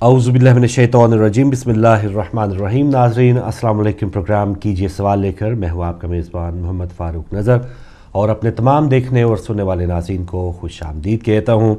اعوذ باللہ من الشیطان الرجیم، بسم اللہ الرحمن الرحیم۔ ناظرین السلام علیکم، پروگرام کیجئے سوال لے کر میں ہوں آپ کا میزبان محمد فاروق نظر، اور اپنے تمام دیکھنے اور سننے والے ناظرین کو خوش آمدید کہتا ہوں۔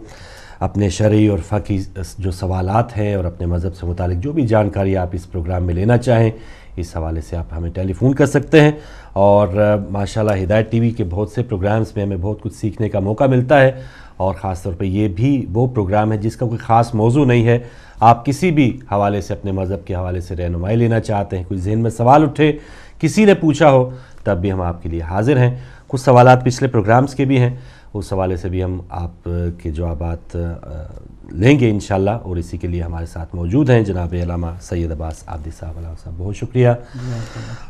اپنے شرعی اور فقہی جو سوالات ہیں اور اپنے مذہب سے متعلق جو بھی جانکاری آپ اس پروگرام میں لینا چاہیں، اس حوالے سے آپ ہمیں ٹیلی فون کر سکتے ہیں۔ اور ماشاءاللہ ہدایت ٹی وی کے بہت سے پروگرامز میں ہمیں بہت کچھ سیکھنے کا موقع ملتا ہے، اور خاص طور پہ یہ بھی وہ پروگرام ہے جس کا کوئی خاص موضوع نہیں ہے۔ آپ کسی بھی حوالے سے اپنے مذہب کے حوالے سے رہنمائی لینا چاہتے ہیں، کوئی ذہن میں سوال اٹھے، کسی نے پوچھا ہو، تب بھی ہم آپ کے لیے حاضر ہیں۔ کچھ سوالات پچھلے پروگرامز کے بھی ہیں، اس حوالے سے بھی ہم آپ کے جوابات لیں گے انشاءاللہ، اور اسی کے لیے ہمارے ساتھ موجود ہیں جناب علامہ سید عباس عابدی صاحب۔ علامہ صاحب بہت شکریہ۔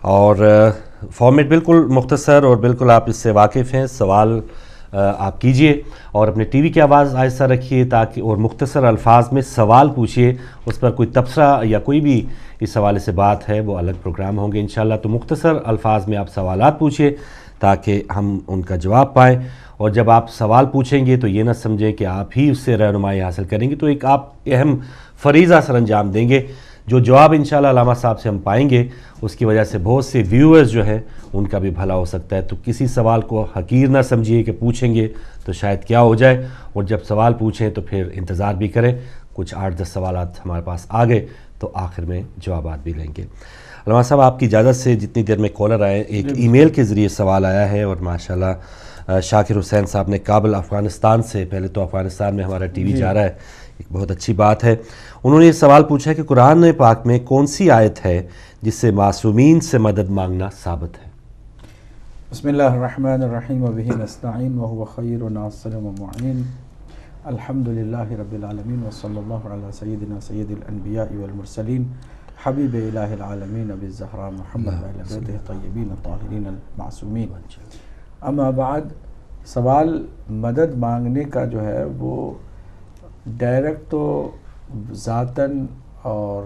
اور فارمیٹ بالکل مختصر اور بالکل آپ اس سے واقف ہیں، سوال آپ کیجئے اور اپنے ٹی وی کی آواز آہستہ رکھیے تاکہ، اور مختصر الفاظ میں سوال پوچھیے، اس پر کوئی تبصرہ یا کوئی بھی اس حوالے سے بات ہے وہ الگ پروگرام ہوں گے انشاءاللہ۔ تو مختصر الفاظ میں آپ سوالات پوچھیے تاکہ ہم ان کا جواب پائیں، اور جب آپ سوال پوچھیں گے تو یہ نہ سمجھیں کہ آپ ہی اس سے رہنمائی حاصل کریں گے، تو ایک آپ اہم فریضہ سر انجام دیں گے۔ جو جواب انشاءاللہ علامہ صاحب سے ہم پائیں گے، اس کی وجہ سے بہت سے ویورز جو ہیں ان کا بھی بھلا ہو سکتا ہے۔ تو کسی سوال کو حقیر نہ سمجھیے کہ پوچھیں گے تو شاید کیا ہو جائے، اور جب سوال پوچھیں تو پھر انتظار بھی کریں۔ کچھ 8-10 سوالات ہمارے پاس آ گئے تو آخر میں جوابات بھی لیں گے۔ علامہ صاحب آپ کی اجازت سے جتنی دیر میں کالر آئے، ایک ای میل کے ذریعے سوال آیا ہے، اور ماشاءاللہ شاکر حسین صاحب نے کابل افغانستان سے، پہلے تو افغانستان میں ہمارا ٹی وی جا رہا ہے، ایک بہت اچھی بات ہے۔ انہوں نے یہ سوال پوچھا ہے کہ قرآن پاک میں کون سی آیت ہے جس سے معصومین سے مدد مانگنا ثابت ہے؟ بسم اللہ الرحمن الرحیم وبہ نستعین وہو خیر ناصر ومعین، الحمد للہ رب العالمین وصلی اللہ علی سیدنا سید الانبیاء والمرسلین حبیب الہ العالمین ابی الزہراء محمد و اہل بیتہ الطیبین الطاہرین المعصومین۔ اما بعد، سوال مدد مانگنے کا جو ہے وہ ڈائریکٹ تو ذاتاً اور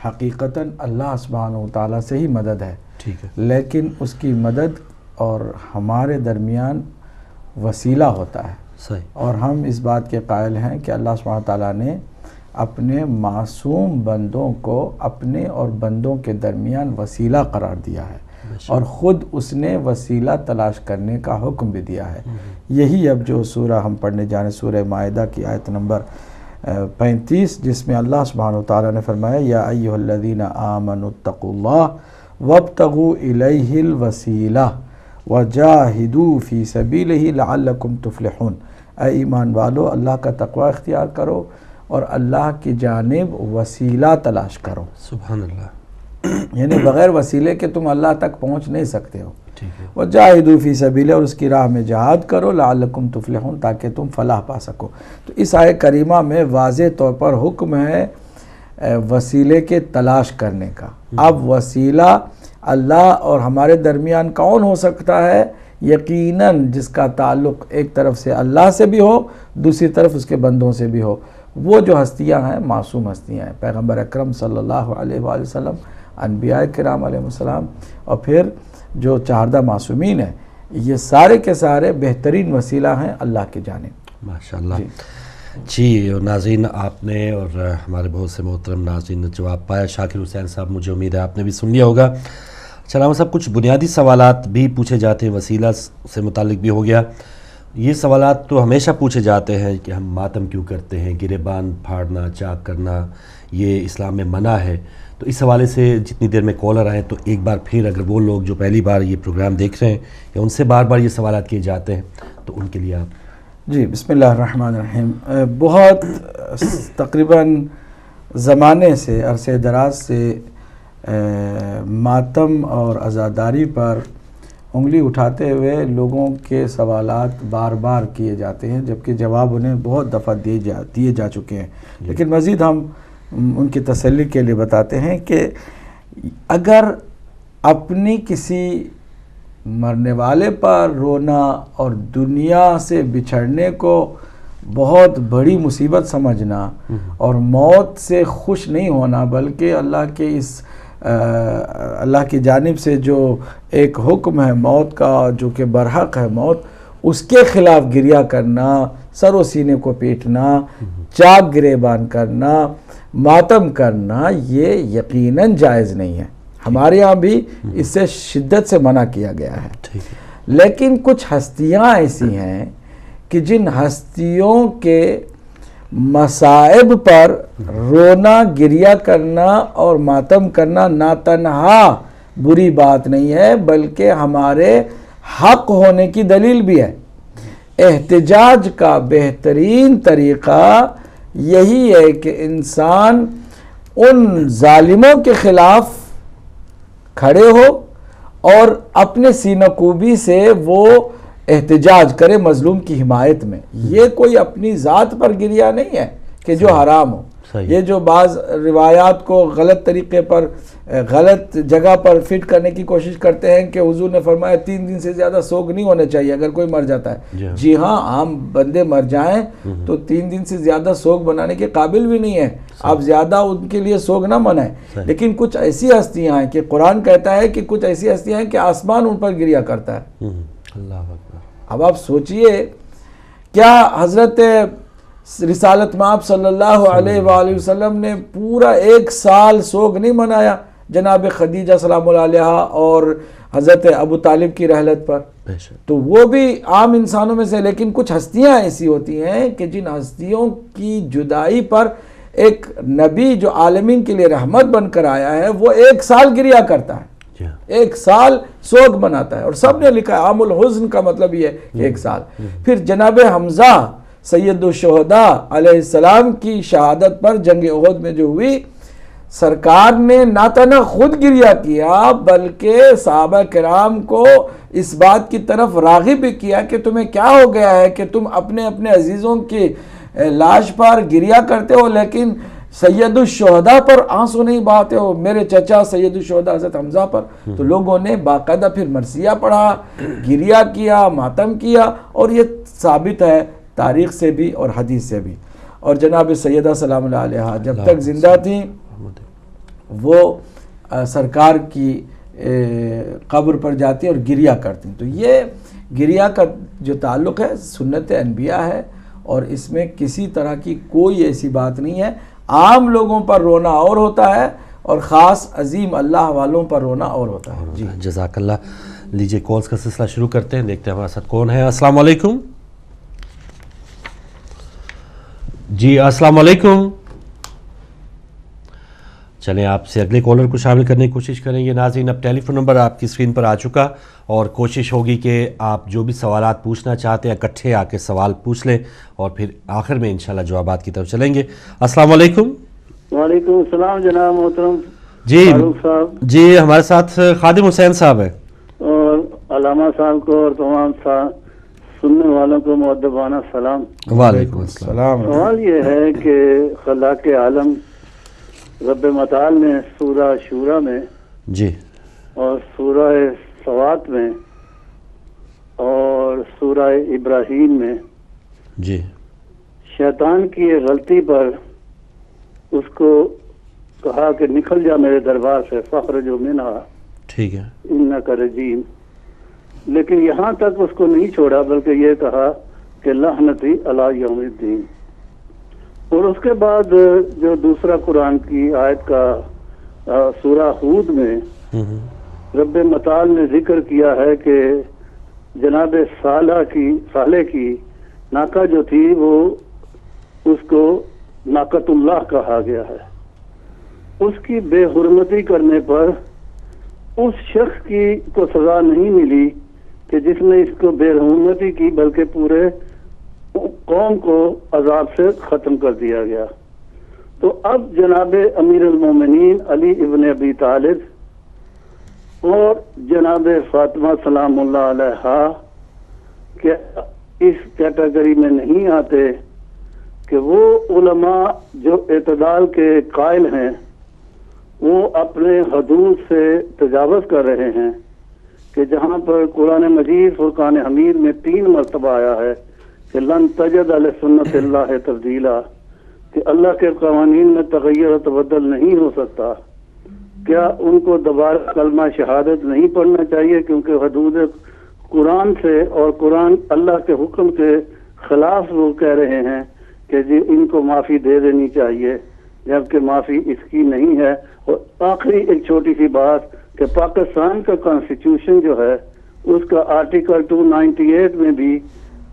حقیقتاً اللہ سبحانہ وتعالیٰ سے ہی مدد ہے، ٹھیک ہے، لیکن اس کی مدد اور ہمارے درمیان وسیلہ ہوتا ہے، صحیح، اور ہم اس بات کے قائل ہیں کہ اللہ سبحانہ وتعالیٰ نے اپنے معصوم بندوں کو اپنے اور بندوں کے درمیان وسیلہ قرار دیا ہے، اور خود اس نے وسیلہ تلاش کرنے کا حکم بھی دیا ہے۔ یہی اب جو سورہ ہم پڑھنے جا رہے ہیں، سورہ مائدہ کی آیت نمبر 35، جس میں اللہ سبحانہ وتعالیٰ نے فرمایا یا ایھا الذین آمنوا اتقوا اللہ وابتغوا الیہ الوسیلہ وجاہدوا فی سبیلہ لعلکم تفلحون۔ اے ایمان والو، اللہ کا تقوی اختیار کرو اور اللہ کی جانب وسیلہ تلاش کرو۔ سبحان اللہ، یعنی بغیر وسیلے کے تم اللہ تک پہنچ نہیں سکتے ہو۔ ٹھیک ہے، وجاہدوا فی سبیلہ، اور اس کی راہ میں جہاد کرو، لعلکم تفلحون، تاکہ تم فلاح پا سکو۔ تو اس آیت کریمہ میں واضح طور پر حکم ہے وسیلے کے تلاش کرنے کا۔ اب وسیلہ اللہ اور ہمارے درمیان کون ہو سکتا ہے؟ یقیناً جس کا تعلق ایک طرف سے اللہ سے بھی ہو، دوسری طرف اس کے بندوں سے بھی ہو۔ وہ جو ہستیاں ہیں معصوم ہستیاں ہیں، پیغمبر اکرم صلی اللہ علیہ وآلہ وسلم، انبیاء کرام علیہ السلام، اور پھر جو 14 معصومین ہیں، یہ سارے کے سارے بہترین وسیلہ ہیں اللہ کی جانب۔ ماشاءاللہ۔ جی، اور ناظرین آپ نے اور ہمارے بہت سے محترم ناظرین نے جواب پایا۔ شاکر حسین صاحب، مجھے امید ہے آپ نے بھی سن لیا ہوگا۔ علامہ صاحب، کچھ بنیادی سوالات بھی پوچھے جاتے ہیں، وسیلہ سے متعلق بھی ہو گیا۔ یہ سوالات تو ہمیشہ پوچھے جاتے ہیں کہ ہم ماتم کیوں کرتے ہیں، گریبان پھاڑنا، چاک کرنا، یہ اسلام میں منع ہے۔ تو اس حوالے سے جتنی دیر میں کالر آئے تو ایک بار پھر اگر وہ لوگ جو پہلی بار یہ پروگرام دیکھ رہے ہیں یا ان سے بار بار یہ سوالات کیے جاتے ہیں تو ان کے لیے آپ۔ جی، بسم اللہ الرحمن الرحیم۔ بہت تقریباً زمانے سے، عرصے دراز سے ماتم اور عزاداری پر انگلی اٹھاتے ہوئے لوگوں کے سوالات بار بار کیے جاتے ہیں، جبکہ جواب انہیں بہت دفعہ دیے جا چکے ہیں، لیکن مزید ہم ان کی تسلی کے لیے بتاتے ہیں کہ اگر اپنی کسی مرنے والے پر رونا اور دنیا سے بچھڑنے کو بہت بڑی مصیبت سمجھنا اور موت سے خوش نہیں ہونا، بلکہ اللہ کی جانب سے جو ایک حکم ہے موت کا جو کہ برحق ہے موت، اس کے خلاف گریہ کرنا، سر و سینے کو پیٹنا، چاک گریبان کرنا، ماتم کرنا، یہ یقیناً جائز نہیں ہے. ہمارے یہاں بھی اس سے شدت سے منع کیا گیا ہے. لیکن کچھ ہستیاں ایسی ہیں کہ جن ہستیوں کے مصائب پر رونا، گریہ کرنا اور ماتم کرنا نہ تنہا بری بات نہیں ہے بلکہ ہمارے حق ہونے کی دلیل بھی ہے. احتجاج کا بہترین طریقہ یہی ہے کہ انسان ان ظالموں کے خلاف کھڑے ہو اور اپنے سینہ کوبی سے وہ احتجاج کرے مظلوم کی حمایت میں. یہ کوئی اپنی ذات پر گریہ نہیں ہے کہ جو حرام ہو. یہ جو بعض روایات کو غلط طریقے پر، غلط جگہ پر فٹ کرنے کی کوشش کرتے ہیں کہ حضور نے فرمایا 3 دن سے زیادہ سوگ نہیں ہونے چاہیے اگر کوئی مر جاتا ہے. جی ہاں، عام بندے مر جائیں تو 3 دن سے زیادہ سوگ بنانے کے قابل بھی نہیں ہے. آپ زیادہ ان کے لیے سوگ نہ منائیں. لیکن کچھ ایسی ہستیاں ہیں کہ قرآن کہتا ہے کہ کچھ ایسی ہستیاں ہیں کہ آسمان ان پر گریہ کرتا ہے. اللہ اکبر. اب آپ سوچئے کیا حضرت رسالت مآب صلی اللہ علیہ وآلہ وسلم نے پورا 1 سال سوگ نہیں منایا جناب خدیجہ سلام اللہ علیہا اور حضرت ابو طالب کی رحلت پر؟ تو وہ بھی عام انسانوں میں سے. لیکن کچھ ہستیاں ایسی ہوتی ہیں کہ جن ہستیوں کی جدائی پر ایک نبی جو عالمین کے لیے رحمت بن کر آیا ہے وہ 1 سال گریہ کرتا ہے، 1 سال سوگ مناتا ہے. اور سب نے لکھا ہے عام الحزن کا مطلب یہ ہے کہ 1 سال. پھر جناب حمزہ سید الشہداء علیہ السلام کی شہادت پر جنگ احد میں جو ہوئی، سرکار نے نہ تنہا خود گریہ کیا بلکہ صحابہ کرام کو اس بات کی طرف راغب بھی کیا کہ تمہیں کیا ہو گیا ہے کہ تم اپنے اپنے عزیزوں کی لاش پر گریہ کرتے ہو لیکن سید الشہداء پر آنسو نہیں بہاتے ہو، میرے چچا سید الشہداء حضرت حمزہ پر. تو لوگوں نے باقاعدہ پھر مرثیہ پڑھا، گریہ کیا، ماتم کیا. اور یہ ثابت ہے تاریخ سے بھی اور حدیث سے بھی. اور جناب سیدہ سلام اللہ علیہا جب تک زندہ تھیں وہ سرکار کی قبر پر جاتی اور گریہ کرتی. تو یہ گریہ کا جو تعلق ہے سنت انبیاء ہے اور اس میں کسی طرح کی کوئی ایسی بات نہیں ہے. عام لوگوں پر رونا اور ہوتا ہے اور خاص عظیم اللہ والوں پر رونا اور ہوتا ہے. جی جزاک اللہ. لیجیے کالز کا سلسلہ شروع کرتے ہیں، دیکھتے ہیں ہمارے ساتھ کون ہے. السلام علیکم. جی السلام علیکم. چلیں آپ سے اگلے کالر کو شامل کرنے کی کوشش کریں گے. ناظرین اب ٹیلی فون نمبر آپ کی اسکرین پر آ چکا اور کوشش ہوگی کہ آپ جو بھی سوالات پوچھنا چاہتے ہیں اکٹھے آ کے سوال پوچھ لیں اور پھر آخر میں انشاءاللہ جوابات کی طرف چلیں گے. السلام علیکم. وعلیکم السلام جناب محترم جی فاروق صاحب. جی ہمارے ساتھ خادم حسین صاحب ہیں اور علامہ صاحب کو اور تمام سننے والوں کو مؤدبانہ سلام. وعلیکم السلام. سوال یہ ہے کہ خلاق عالم رب متعال نے سورہ شورا میں جی اور سورہ سوات میں اور سورہ ابراہیم میں جی شیطان کی غلطی پر اس کو کہا کہ نکل جا میرے دربار سے، فخر جو منہا ٹھیک ہے انک رجیم. لیکن یہاں تک اس کو نہیں چھوڑا بلکہ یہ کہا کہ لعنتی علی یوم الدین. اور اس کے بعد جو دوسرا قرآن کی آیت کا سورہ ہود میں رب متعال نے ذکر کیا ہے کہ جناب صالح کی ناکہ جو تھی وہ اس کو ناقۃ اللہ کہا گیا ہے. اس کی بے حرمتی کرنے پر اس شخص کی کو سزا نہیں ملی کہ جس نے اس کو بے حرمتی کی بلکہ پورے قوم کو عذاب سے ختم کر دیا گیا. تو اب جناب امیر المومنین علی ابن ابی طالب اور جناب فاطمہ سلام اللہ علیہا کہ اس کیٹیگری میں نہیں آتے کہ وہ علماء جو اعتدال کے قائل ہیں وہ اپنے حدود سے تجاوز کر رہے ہیں کہ جہاں پر قرآن مجید فرقان حمید میں 3 مرتبہ آیا ہے کہ لن تجد علی سنت اللہ تبدیلا، کہ اللہ کے قوانین میں تغیر و تبدل نہیں ہو سکتا. کیا ان کو دوبارہ کلمہ شہادت نہیں پڑھنا چاہیے کیونکہ حدود قرآن سے اور قرآن اللہ کے حکم کے خلاف وہ کہہ رہے ہیں کہ جی ان کو معافی دے دینی چاہیے، جبکہ معافی اس کی نہیں ہے۔ اور آخری ایک چھوٹی سی بات کہ پاکستان کا کانسٹیٹیوشن جو ہے اس کا آرٹیکل 298 میں بھی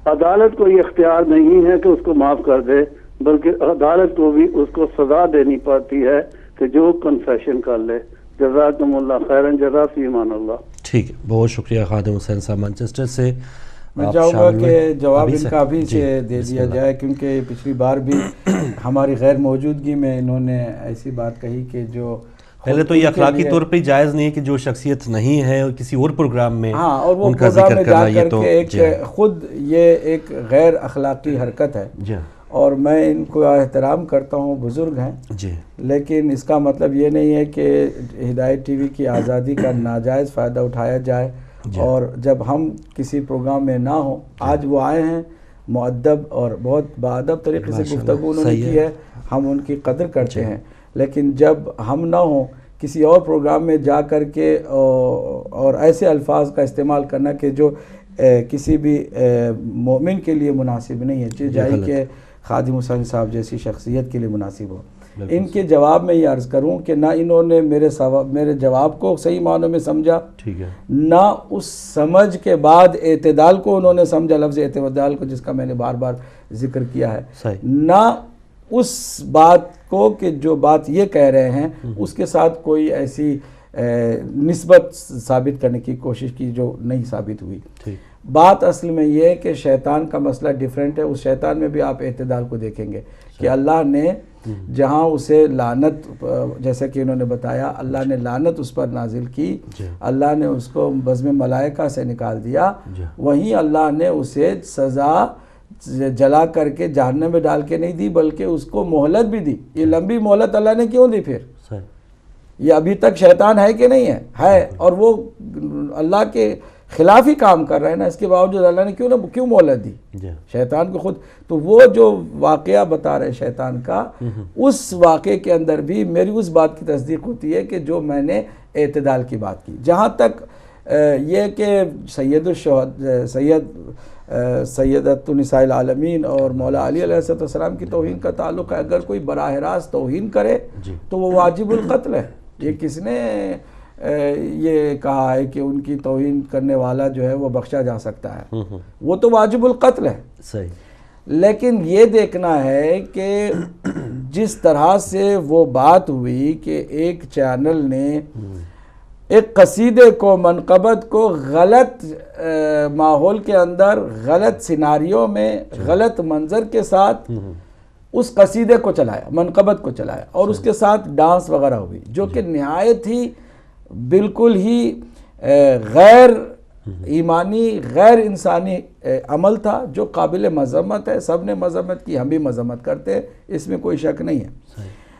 عدالت کو یہ اختیار نہیں ہے کہ اس کو معاف کر دے، بلکہ عدالت کو بھی اس کو سزا دینی پڑتی ہے کہ جو کنفیشن کر لے۔ جزاکم اللہ خیرن، جزا فی امان اللہ۔ ٹھیک ہے، بہت شکریہ خادم حسین صاحب مانچسٹر سے۔ میں آپ چاہوں گا شامل کہ ہوئے۔ جواب ابھی ان سے؟ کا ابھی جی، سے دے بسم دیا اللہ۔ جائے، کیونکہ پچھلی بار بھی ہماری غیر موجودگی میں انہوں نے ایسی بات کہی کہ جو پہلے تو یہ اخلاقی طور پہ جائز نہیں ہے کہ جو شخصیت نہیں ہے کسی اور پروگرام میں ہاں، اور وہ ان کا پروگرام ذکر میں جا کرنا، یہ کر تو کے ایک خود یہ ایک غیر اخلاقی حرکت ہے، جی اور میں ان کو احترام کرتا ہوں، بزرگ ہیں، جی لیکن اس کا مطلب یہ نہیں ہے کہ ہدایت ٹی وی کی آزادی کا ناجائز فائدہ اٹھایا جائے۔ اور جب ہم کسی پروگرام میں نہ ہوں، آج وہ آئے ہیں مؤدب اور بہت باادب طریقے سے گفتگو انہوں نے کی ہے، ہم ان کی قدر کرتے ہیں، لیکن جب ہم نہ ہوں کسی اور پروگرام میں جا کر کے اور ایسے الفاظ کا استعمال کرنا کہ جو کسی بھی مومن کے لیے مناسب نہیں ہے، چاہے کہ خادم حسین صاحب جیسی شخصیت کے لیے مناسب ہو۔ ان کے جواب میں یہ عرض کروں کہ نہ انہوں نے میرے جواب کو صحیح معنوں میں سمجھا، ٹھیک ہے، نہ اس سمجھ کے بعد اعتدال کو انہوں نے سمجھا، لفظ اعتدال کو جس کا میں نے بار بار ذکر کیا ہے، صحیح، نہ اس بات کو کہ جو بات یہ کہہ رہے ہیں اس کے ساتھ کوئی ایسی نسبت ثابت کرنے کی کوشش کی جو نہیں ثابت ہوئی۔ ٹھیک، بات اصل میں یہ ہے کہ شیطان کا مسئلہ ڈیفرنٹ ہے۔ اس شیطان میں بھی آپ اعتدال کو دیکھیں گے کہ اللہ نے جہاں اسے لعنت، جیسا کہ انہوں نے بتایا، اللہ نے لعنت اس پر نازل کی، اللہ نے اس کو بزم ملائکہ سے نکال دیا، وہیں اللہ نے اسے سزا جلا کر کے جہنم میں ڈال کے نہیں دی، بلکہ اس کو مہلت بھی دی۔ یہ لمبی مہلت اللہ نے کیوں دی پھر؟ یہ ابھی تک شیطان ہے کہ نہیں ہے، اور وہ اللہ کے خلاف ہی کام کر رہے ہیں نا، اس کے باوجود اللہ نے کیوں مہلت دی شیطان کو خود؟ تو وہ جو واقعہ بتا رہے شیطان کا، اس واقعے کے اندر بھی میری اس بات کی تصدیق ہوتی ہے کہ جو میں نے اعتدال کی بات کی۔ جہاں تک یہ کہ سیدۃ نساء العالمین اور مولا علی علیہ السلام کی توہین کا تعلق ہے، اگر کوئی براہ راست توہین کرے تو وہ واجب القتل ہے۔ یہ کس نے یہ کہا ہے کہ ان کی توہین کرنے والا جو ہے وہ بخشا جا سکتا ہے؟ وہ تو واجب القتل ہے۔ صحیح، لیکن یہ دیکھنا ہے کہ جس طرح سے وہ بات ہوئی کہ ایک چینل نے ایک قصیدے کو، منقبت کو غلط ماحول کے اندر، غلط سیناریو میں، غلط منظر کے ساتھ اس قصیدے کو چلایا، منقبت کو چلایا، اور اس کے ساتھ ڈانس وغیرہ ہوئی، جو کہ نہایت ہی بالکل ہی غیر ایمانی، غیر انسانی عمل تھا، جو قابل مذمت ہے۔ سب نے مذمت کی، ہم بھی مذمت کرتے ہیں، اس میں کوئی شک نہیں ہے،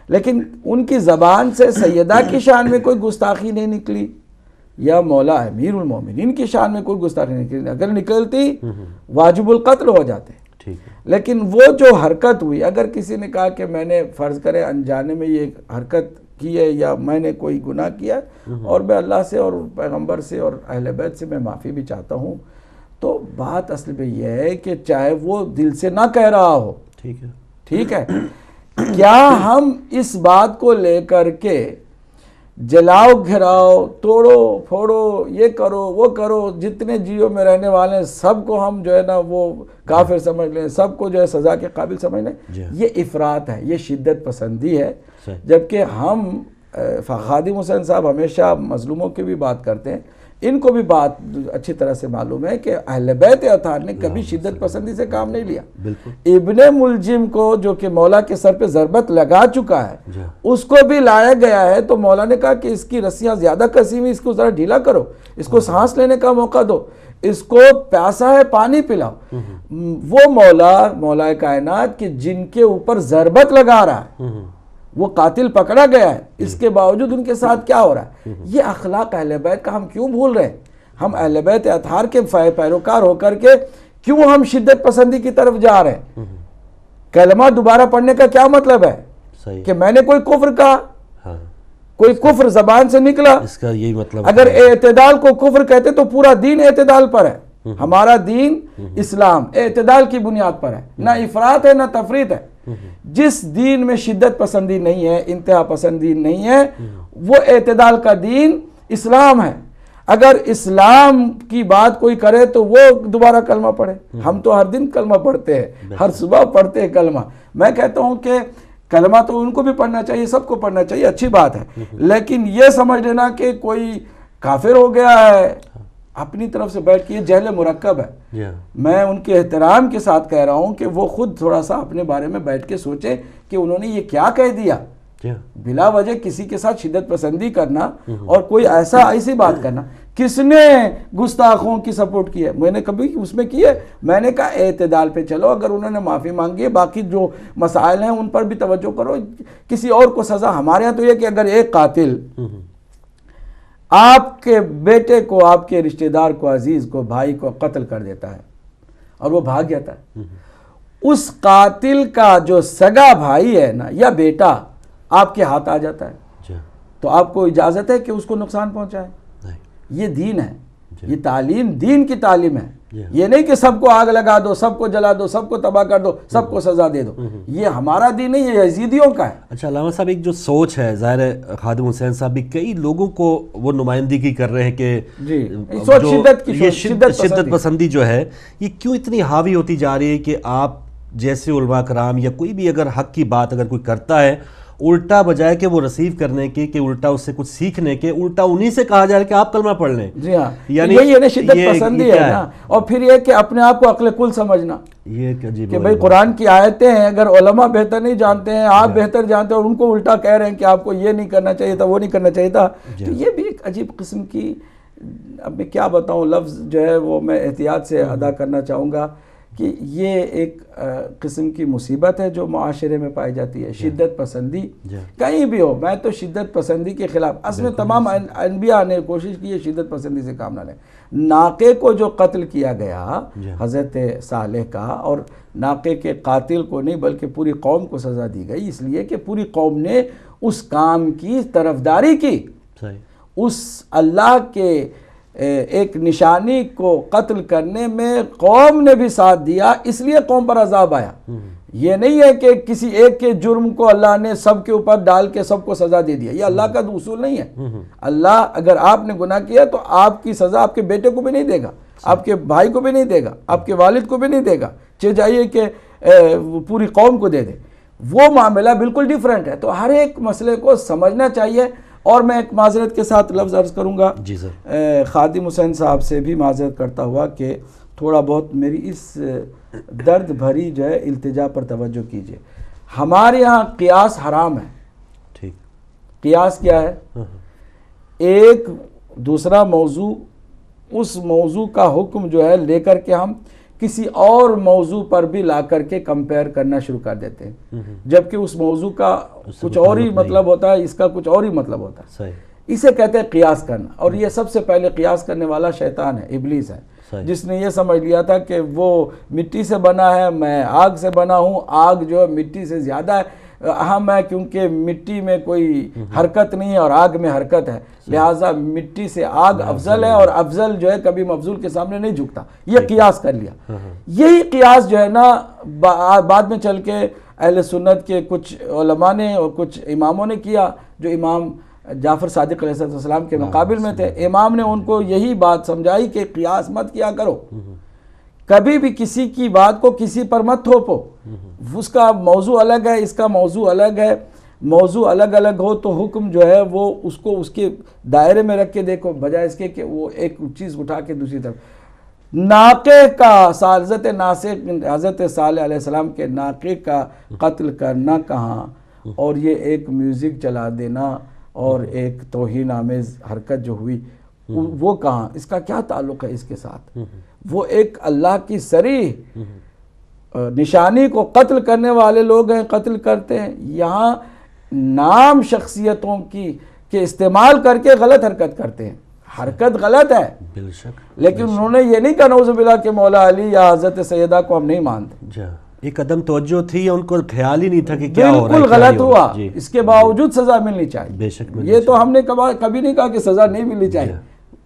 لیکن ان کی زبان سے سیدہ کی شان میں کوئی گستاخی نہیں نکلی، یا مولا امیر المومنین کی شان میں کوئی گستاخی نہیں نکلی۔ اگر نکلتی واجب القتل ہو جاتے۔ لیکن وہ جو حرکت ہوئی، اگر کسی نے کہا کہ میں نے فرض کرے انجانے میں یہ حرکت کی ہے یا میں نے کوئی گناہ کیا، اور میں اللہ سے اور پیغمبر سے اور اہل بیت سے میں معافی بھی چاہتا ہوں، تو بات اصل میں یہ ہے کہ چاہے وہ دل سے نہ کہہ رہا ہو، ٹھیک ہے، کیا ہم اس بات کو لے کر کے جلاؤ گھراؤ، توڑو پھوڑو، یہ کرو وہ کرو، جتنے جیو میں رہنے والے ہیں سب کو ہم جو ہے نا وہ کافر سمجھ لیں، سب کو جو ہے سزا کے قابل سمجھ لیں؟ یہ افراط ہے، یہ شدت پسندی ہے۔ جبکہ ہم خادم حسین صاحب ہمیشہ مظلوموں کی بھی بات کرتے ہیں، ان کو بھی بات اچھی طرح سے معلوم ہے کہ اہل بیت اطہار نے کبھی شدت پسندی سے کام نہیں لیا۔ ابن ملجم کو جو کہ مولا کے سر پہ ضربت لگا چکا ہے، اس کو بھی لایا گیا ہے، تو مولا نے کہا کہ اس کی رسیاں زیادہ کسی ہوئی، اس کو ذرا ڈھیلا کرو، اس کو سانس لینے کا موقع دو، اس کو پیاسا ہے پانی پلاؤ۔ وہ مولا کائنات کہ جن کے اوپر ضربت لگا رہا ہے، وہ قاتل پکڑا گیا ہے، اس کے باوجود ان کے ساتھ کیا ہو رہا ہے؟ یہ اخلاق اہل بیت کا ہم کیوں بھول رہے ہیں؟ ہم اہل بیت اطہار کے پیروکار ہو کر کے کیوں ہم شدت پسندی کی طرف جا رہے ہیں؟ کلمہ دوبارہ پڑھنے کا کیا مطلب ہے کہ میں نے کوئی کفر کہا، کوئی کفر زبان سے نکلا، اس کا یہی مطلب، اگر اعتدال کو کفر کہتے تو پورا دین اعتدال پر ہے، ہمارا دین اسلام اعتدال کی بنیاد پر ہے، نہ افراط ہے نہ تفریط ہے۔ جس دین میں شدت پسندی نہیں ہے، انتہا پسندی نہیں ہے، وہ اعتدال کا دین اسلام ہے۔ اگر اسلام کی بات کوئی کرے تو وہ دوبارہ کلمہ پڑھے، ہم تو ہر دن کلمہ پڑھتے ہیں، ہر صبح پڑھتے ہیں کلمہ۔ میں کہتا ہوں کہ کلمہ تو ان کو بھی پڑھنا چاہیے، سب کو پڑھنا چاہیے، اچھی بات ہے، لیکن یہ سمجھ لینا کہ کوئی کافر ہو گیا ہے اپنی طرف سے بیٹھ کے، یہ جہل مرکب ہے۔ میں ان کے احترام کے ساتھ کہہ رہا ہوں کہ وہ خود تھوڑا سا اپنے بارے میں بیٹھ کے سوچے کہ انہوں نے یہ کیا کہہ دیا۔ بلا وجہ کسی کے ساتھ شدت پسندی کرنا اور کوئی ایسی بات کرنا، کس نے گستاخوں کی سپورٹ کی ہے؟ میں نے کبھی اس میں کی ہے؟ میں نے کہا اعتدال پہ چلو، اگر انہوں نے معافی مانگی ہے، باقی جو مسائل ہیں ان پر بھی توجہ کرو، کسی اور کو سزا۔ ہمارے ہاں تو یہ کہ اگر ایک قاتل آپ کے بیٹے کو، آپ کے رشتہ دار کو، عزیز کو، بھائی کو قتل کر دیتا ہے اور وہ بھاگ جاتا ہے، اس قاتل کا جو سگا بھائی ہے نا یا بیٹا آپ کے ہاتھ آ جاتا ہے، تو آپ کو اجازت ہے کہ اس کو نقصان پہنچائے؟ یہ دین ہے، یہ تعلیم دین کی تعلیم ہے۔ یہ نہیں کہ سب کو آگ لگا دو، سب کو جلا دو، سب کو تباہ کر دو، سب کو سزا دے دو، یہ ہمارا دین نہیں، یہ یزیدیوں کا ہے۔ اچھا علامہ صاحب، ایک جو سوچ ہے، ظاہر ہے خادم حسین صاحب بھی کئی لوگوں کو وہ نمائندگی کر رہے ہیں کہ سوچ شدت پسندی جو ہے یہ کیوں اتنی حاوی ہوتی جا رہی ہے کہ آپ جیسے علماء کرام یا کوئی بھی اگر حق کی بات اگر کوئی کرتا ہے، الٹا بجائے کہ وہ ریسیو کرنے کے، کہ الٹا اس سے کچھ سیکھنے کے، الٹا انہی سے کہا جا رہا ہے کہ آپ کلمہ پڑھ لیں۔ جی ہاں، یعنی یہ شدت پسندی ہے نا، اور پھر یہ کہ اپنے آپ کو عقل کل سمجھنا، یہ کہ بھئی قرآن کی آیتیں ہیں، اگر علماء بہتر نہیں جانتے ہیں، آپ بہتر جانتے ہیں، اور ان کو الٹا کہہ رہے ہیں کہ آپ کو یہ نہیں کرنا چاہیے تھا، وہ نہیں کرنا چاہیے تھا، تو یہ بھی ایک عجیب قسم کی، اب میں کیا بتاؤں، لفظ جو ہے وہ میں احتیاط سے ادا کرنا چاہوں گا کہ یہ ایک قسم کی مصیبت ہے جو معاشرے میں پائی جاتی ہے، شدت پسندی کہیں بھی ہو۔ میں تو شدت پسندی کے خلاف، اصل میں تمام انبیاء نے کوشش کی ہے شدت پسندی سے کام نہ لیں۔ ناقے کو جو قتل کیا گیا حضرت صالح کا، اور ناقے کے قاتل کو نہیں بلکہ پوری قوم کو سزا دی گئی، اس لیے کہ پوری قوم نے اس کام کی طرفداری کی، اس اللہ کے ایک نشانی کو قتل کرنے میں قوم نے بھی ساتھ دیا، اس لیے قوم پر عذاب آیا۔ یہ نہیں ہے کہ کسی ایک کے جرم کو اللہ نے سب کے اوپر ڈال کے سب کو سزا دے دیا، یہ اللہ کا اصول نہیں ہے۔ اللہ اگر آپ نے گناہ کیا تو آپ کی سزا آپ کے بیٹے کو بھی نہیں دے گا، آپ کے بھائی کو بھی نہیں دے گا، آپ کے والد کو بھی نہیں دے گا، چاہیے کہ پوری قوم کو دے دے۔ وہ معاملہ بالکل ڈیفرنٹ ہے۔ تو ہر ایک مسئلے کو سمجھنا چاہیے۔ اور میں ایک معذرت کے ساتھ لفظ عرض کروں گا، جی سر، خادم حسین صاحب سے بھی معذرت کرتا ہوا کہ تھوڑا بہت میری اس درد بھری جو ہے التجا پر توجہ کیجئے۔ ہمارے ہاں قیاس حرام ہے۔ ٹھیک، قیاس کیا ہے؟ ایک دوسرا موضوع، اس موضوع کا حکم جو ہے لے کر کے ہم کسی اور موضوع پر بھی لا کر کے کمپیئر کرنا شروع کر دیتے ہیں، جبکہ اس موضوع کا کچھ اور ہی مطلب ہوتا ہے، اس کا کچھ اور ہی مطلب ہوتا ہے۔ اسے کہتے ہیں قیاس کرنا، اور یہ سب سے پہلے قیاس کرنے والا شیطان ہے، ابلیس ہے، جس نے یہ سمجھ لیا تھا کہ وہ مٹی سے بنا ہے، میں آگ سے بنا ہوں، آگ جو ہے مٹی سے زیادہ اہم ہے کیونکہ مٹی میں کوئی حرکت نہیں ہے اور آگ میں حرکت ہے، لہٰذا مٹی سے آگ افضل ہے، اور افضل جو ہے کبھی مفضول کے سامنے نہیں جھکتا۔ یہ قیاس کر لیا۔ یہی قیاس جو ہے نا بعد میں چل کے اہل سنت کے کچھ علماء نے اور کچھ اماموں نے کیا، جو امام جعفر صادق علیہ السلام کے مقابل میں تھے۔ امام نے ان کو یہی بات سمجھائی کہ قیاس مت کیا کرو، کبھی بھی کسی کی بات کو کسی پر مت تھوپو، اس کا موضوع الگ ہے، اس کا موضوع الگ ہے، موضوع الگ الگ ہو تو حکم جو ہے وہ اس کو اس کے دائرے میں رکھ کے دیکھو، بجائے اس کے کہ وہ ایک چیز اٹھا کے دوسری طرف۔ ناقے کا حضرت صالح علیہ السلام کے ناقے کا قتل کرنا کہاں، اور یہ ایک میوزک چلا دینا اور ایک توہین آمیز حرکت جو ہوئی وہ کہاں، اس کا کیا تعلق ہے اس کے ساتھ؟ وہ ایک اللہ کی صریح نشانی کو قتل کرنے والے لوگ ہیں، قتل کرتے ہیں۔ یہاں نام شخصیتوں کی کے استعمال کر کے غلط حرکت کرتے ہیں، حرکت غلط ہے، لیکن انہوں نے یہ نہیں کہا نعوذ باللہ کہ مولا علی یا حضرت سیدہ کو ہم نہیں مانتے۔ ایک عدم توجہ تھی، ان کو خیال ہی نہیں تھا کہ کیا ہو رہا ہے، بالکل غلط ہوا، اس کے باوجود سزا ملنی چاہیے۔ بے شک یہ تو ہم نے کبھی نہیں کہا کہ سزا نہیں ملنی چاہیے،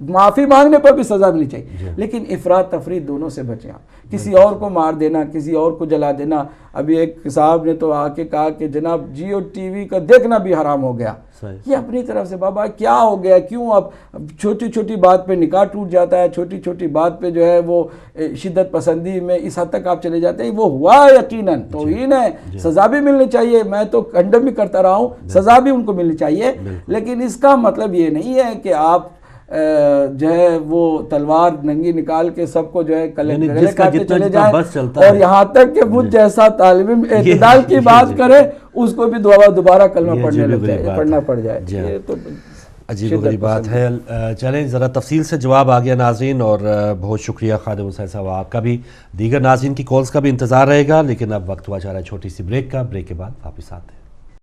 معافی مانگنے پر بھی سزا ملنی چاہیے، لیکن افراط تفریط دونوں سے بچیں آپ۔ کسی اور کو مار دینا، کسی اور کو جلا دینا، ابھی ایک صاحب نے تو آ کے کہا کہ جناب جیو ٹی وی کا دیکھنا بھی حرام ہو گیا۔ یہ اپنی طرف سے بابا کیا ہو گیا، کیوں اب چھوٹی چھوٹی بات پہ نکاح ٹوٹ جاتا ہے، چھوٹی چھوٹی بات پہ جو ہے وہ شدت پسندی میں اس حد تک آپ چلے جاتے ہیں، وہ ہوا یقیناً توہین ہے، سزا بھی ملنی چاہیے، میں تو کنڈم بھی کرتا رہا ہوں، سزا بھی ان کو ملنی چاہیے، لیکن اس کا مطلب یہ نہیں ہے کہ آپ جو ہے وہ تلوار ننگی نکال کے سب کو جو ہے گلے کاٹتے چلے جائیں، اور یہاں تک کہ مجھ جیسا طالب علم اعتدال کی بات کرے اس کو بھی دوبارہ کلمہ پڑھنا پڑ جائے، یہ تو عجیب و غریب بات ہے۔ چلیں ذرا تفصیل سے جواب آ گیا ناظرین، اور بہت شکریہ خادم حسین صاحب، آپ کا بھی، دیگر ناظرین کی کالز کا بھی انتظار رہے گا، لیکن اب وقت ہوا جا رہا ہے چھوٹی سی بریک کا، بریک کے بعد واپس آتے ہیں۔